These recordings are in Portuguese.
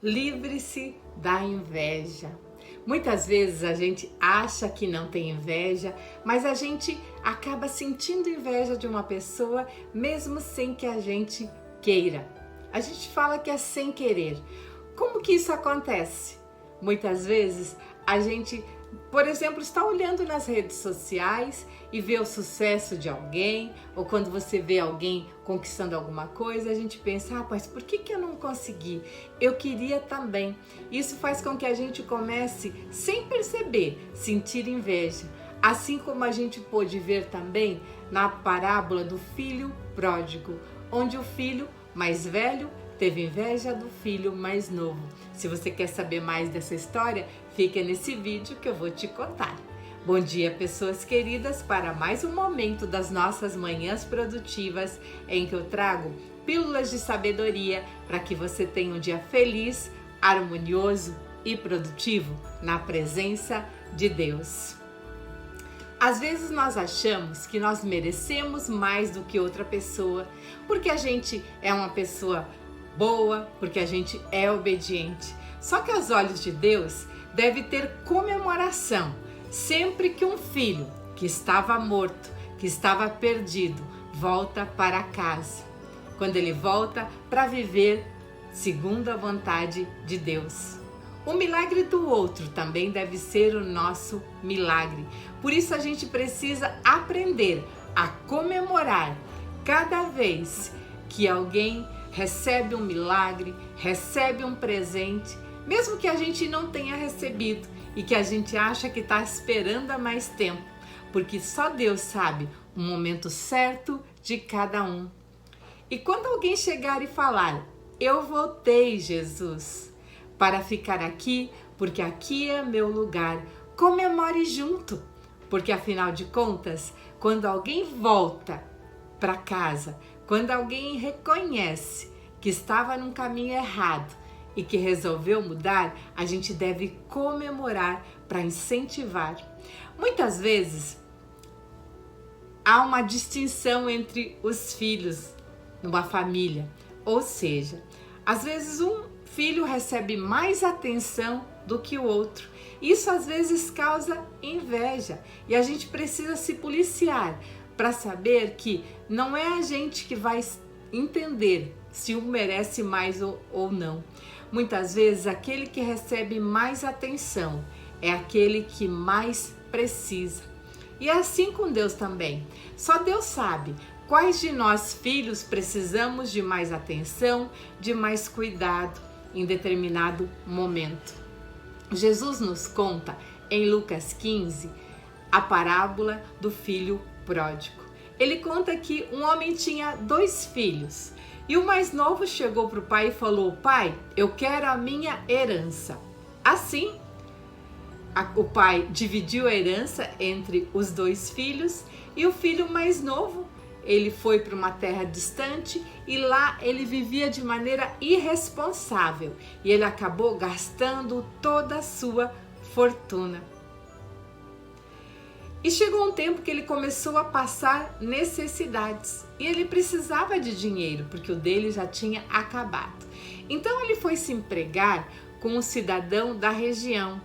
Livre-se da inveja. Muitas vezes a gente acha que não tem inveja, mas a gente acaba sentindo inveja de uma pessoa mesmo sem que a gente queira. A gente fala que é sem querer. Como que isso acontece? Muitas vezes a gente, por exemplo, está olhando nas redes sociais e vê o sucesso de alguém, ou quando você vê alguém conquistando alguma coisa, a gente pensa, mas por que eu não consegui? Eu queria também. Isso faz com que a gente comece, sem perceber, sentir inveja. Assim como a gente pôde ver também na parábola do filho pródigo, onde o filho mais velho teve inveja do filho mais novo. Se você quer saber mais dessa história, fica nesse vídeo que eu vou te contar. Bom dia, pessoas queridas, para mais um momento das nossas manhãs produtivas em que eu trago pílulas de sabedoria para que você tenha um dia feliz, harmonioso e produtivo na presença de Deus. Às vezes nós achamos que nós merecemos mais do que outra pessoa, porque a gente é uma pessoa boa, porque a gente é obediente. Só que aos olhos de Deus deve ter comemoração sempre que um filho que estava morto, que estava perdido, volta para casa. Quando ele volta para viver segundo a vontade de Deus. O milagre do outro também deve ser o nosso milagre. Por isso a gente precisa aprender a comemorar cada vez que alguém recebe um milagre, recebe um presente, mesmo que a gente não tenha recebido e que a gente acha que está esperando há mais tempo, porque só Deus sabe o momento certo de cada um. E quando alguém chegar e falar, eu voltei, Jesus, para ficar aqui, porque aqui é meu lugar, comemore junto, porque afinal de contas, quando alguém volta para casa, quando alguém reconhece que estava num caminho errado e que resolveu mudar, a gente deve comemorar para incentivar. Muitas vezes há uma distinção entre os filhos numa família, ou seja, às vezes um filho recebe mais atenção do que o outro. Isso às vezes causa inveja e a gente precisa se policiar para saber que não é a gente que vai entender se um merece mais ou não. Muitas vezes aquele que recebe mais atenção é aquele que mais precisa. E é assim com Deus também. Só Deus sabe quais de nós filhos precisamos de mais atenção, de mais cuidado em determinado momento. Jesus nos conta em Lucas 15 a parábola do filho pródigo. Ele conta que um homem tinha 2 filhos e o mais novo chegou para o pai e falou: pai, eu quero a minha herança. Assim, o pai dividiu a herança entre os 2 filhos e o filho mais novo, ele foi para uma terra distante e lá ele vivia de maneira irresponsável e ele acabou gastando toda a sua fortuna. E chegou um tempo que ele começou a passar necessidades e ele precisava de dinheiro porque o dele já tinha acabado. Então ele foi se empregar com um cidadão da região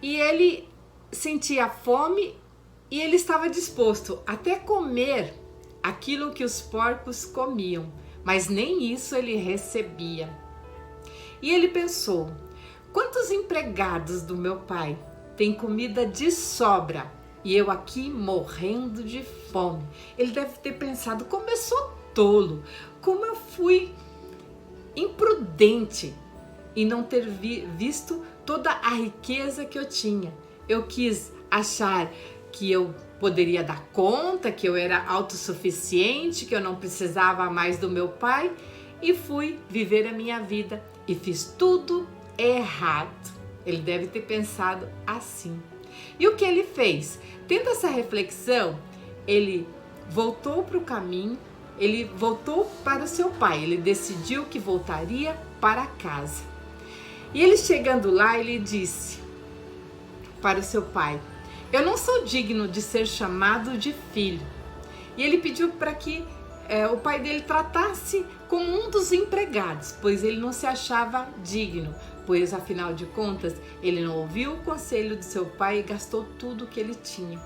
e ele sentia fome e ele estava disposto até comer aquilo que os porcos comiam, mas nem isso ele recebia. E ele pensou: quantos empregados do meu pai tem comida de sobra e eu aqui morrendo de fome? Ele deve ter pensado: como eu sou tolo, como eu fui imprudente em não ter visto toda a riqueza que eu tinha. Eu quis achar que eu poderia dar conta, que eu era autossuficiente, que eu não precisava mais do meu pai e fui viver a minha vida e fiz tudo errado. Ele deve ter pensado assim. E o que ele fez? Tendo essa reflexão, ele voltou para o caminho, ele voltou para o seu pai, ele decidiu que voltaria para casa. E ele chegando lá, ele disse para o seu pai: eu não sou digno de ser chamado de filho. E ele pediu para que o pai dele tratasse como um dos empregados, pois ele não se achava digno, pois afinal de contas ele não ouviu o conselho de seu pai e gastou tudo o que ele tinha.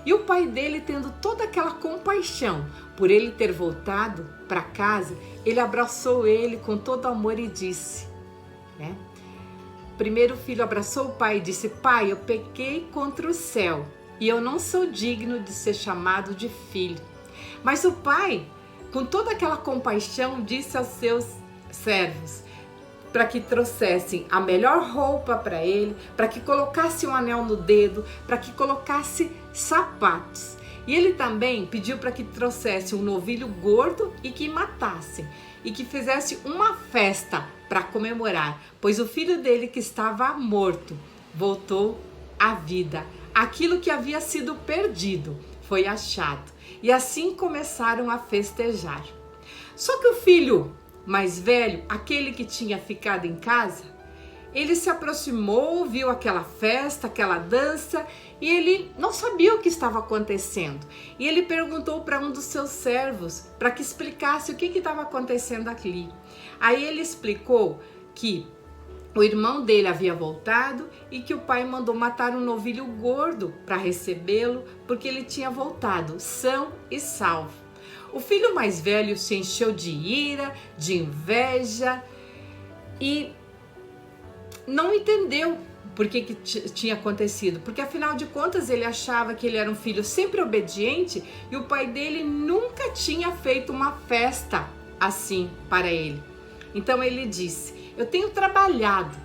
E o pai dele, tendo toda aquela compaixão por ele ter voltado para casa, ele abraçou ele com todo amor e disse, né? Primeiro o filho abraçou o pai e disse: pai, eu pequei contra o céu e eu não sou digno de ser chamado de filho. Mas o pai, com toda aquela compaixão, disse aos seus servos para que trouxessem a melhor roupa para ele, para que colocasse um anel no dedo, para que colocasse sapatos. E ele também pediu para que trouxesse um novilho gordo e que matassem, e que fizesse uma festa para comemorar, pois o filho dele que estava morto voltou à vida. Aquilo que havia sido perdido foi achado. E assim começaram a festejar. Só que o filho mais velho, aquele que tinha ficado em casa, ele se aproximou, viu aquela festa, aquela dança, e ele não sabia o que estava acontecendo. E ele perguntou para um dos seus servos para que explicasse o que estava acontecendo ali. Aí ele explicou que o irmão dele havia voltado e que o pai mandou matar um novilho gordo para recebê-lo, porque ele tinha voltado são e salvo. O filho mais velho se encheu de ira, de inveja e não entendeu por que tinha acontecido, porque afinal de contas ele achava que ele era um filho sempre obediente e o pai dele nunca tinha feito uma festa assim para ele. Então ele disse: eu tenho trabalhado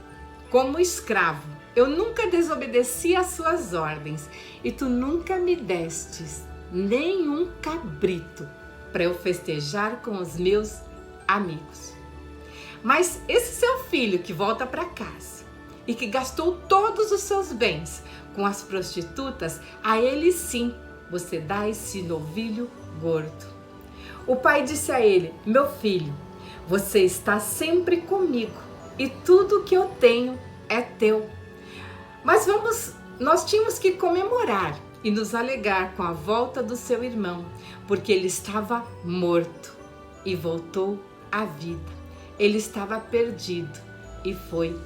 como escravo, eu nunca desobedeci às suas ordens e tu nunca me destes nenhum cabrito para eu festejar com os meus amigos. Mas esse seu filho que volta para casa e que gastou todos os seus bens com as prostitutas, a ele sim você dá esse novilho gordo. O pai disse a ele: meu filho, você está sempre comigo e tudo que eu tenho é teu. Mas nós tínhamos que comemorar e nos alegrar com a volta do seu irmão, porque ele estava morto e voltou à vida. Ele estava perdido e foi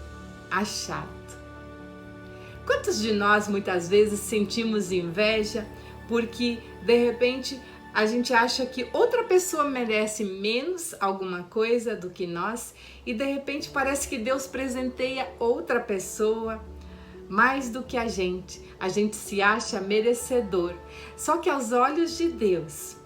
achado. Quantos de nós muitas vezes sentimos inveja porque de repente a gente acha que outra pessoa merece menos alguma coisa do que nós e de repente parece que Deus presenteia outra pessoa mais do que a gente se acha merecedor. Só que aos olhos de Deus,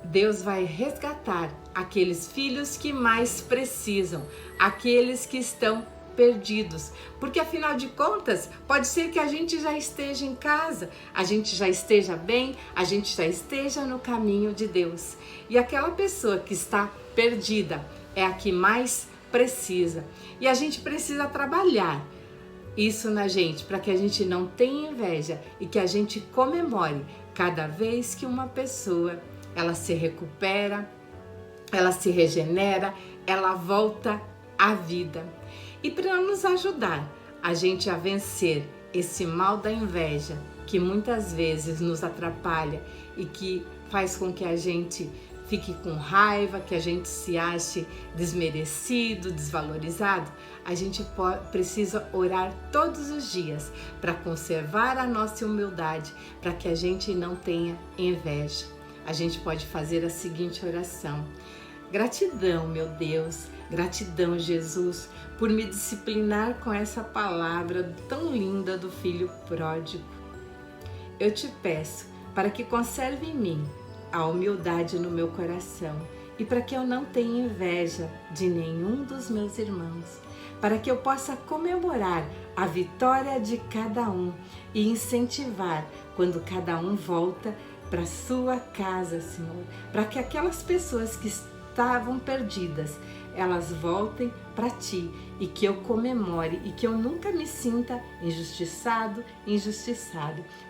Deus vai resgatar aqueles filhos que mais precisam, aqueles que estão perdidos, porque afinal de contas, pode ser que a gente já esteja em casa, a gente já esteja bem, a gente já esteja no caminho de Deus, e aquela pessoa que está perdida é a que mais precisa, e a gente precisa trabalhar isso na gente, para que a gente não tenha inveja e que a gente comemore cada vez que uma pessoa ela se recupera, ela se regenera, ela volta à vida. E para nos ajudar a gente a vencer esse mal da inveja, que muitas vezes nos atrapalha e que faz com que a gente fique com raiva, que a gente se ache desmerecido, desvalorizado, a gente precisa orar todos os dias para conservar a nossa humildade, para que a gente não tenha inveja. A gente pode fazer a seguinte oração: gratidão, meu Deus, gratidão, Jesus, por me disciplinar com essa palavra tão linda do Filho Pródigo. Eu te peço para que conserve em mim a humildade no meu coração e para que eu não tenha inveja de nenhum dos meus irmãos, para que eu possa comemorar a vitória de cada um e incentivar quando cada um volta para sua casa, Senhor, para que aquelas pessoas que estavam perdidas, elas voltem para Ti e que eu comemore e que eu nunca me sinta injustiçado,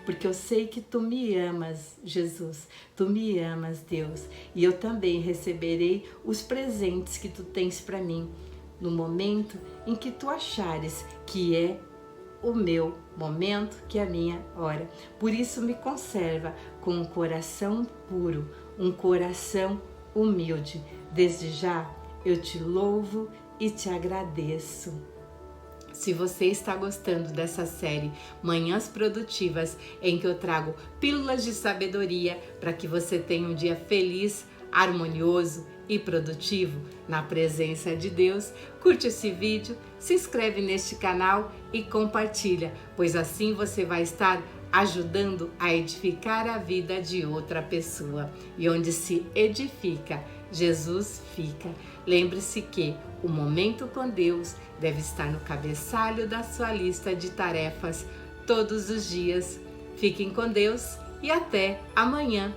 porque eu sei que Tu me amas, Jesus, Tu me amas, Deus, e eu também receberei os presentes que Tu tens para mim no momento em que Tu achares que é o meu momento, que é a minha hora. Por isso me conserva com um coração puro, um coração humilde. Desde já eu te louvo e te agradeço. Se você está gostando dessa série Manhãs Produtivas, em que eu trago pílulas de sabedoria para que você tenha um dia feliz, harmonioso e produtivo na presença de Deus, curte esse vídeo, se inscreve neste canal e compartilha, pois assim você vai estar ajudando a edificar a vida de outra pessoa. E onde se edifica, Jesus fica. Lembre-se que o momento com Deus deve estar no cabeçalho da sua lista de tarefas todos os dias. Fiquem com Deus e até amanhã.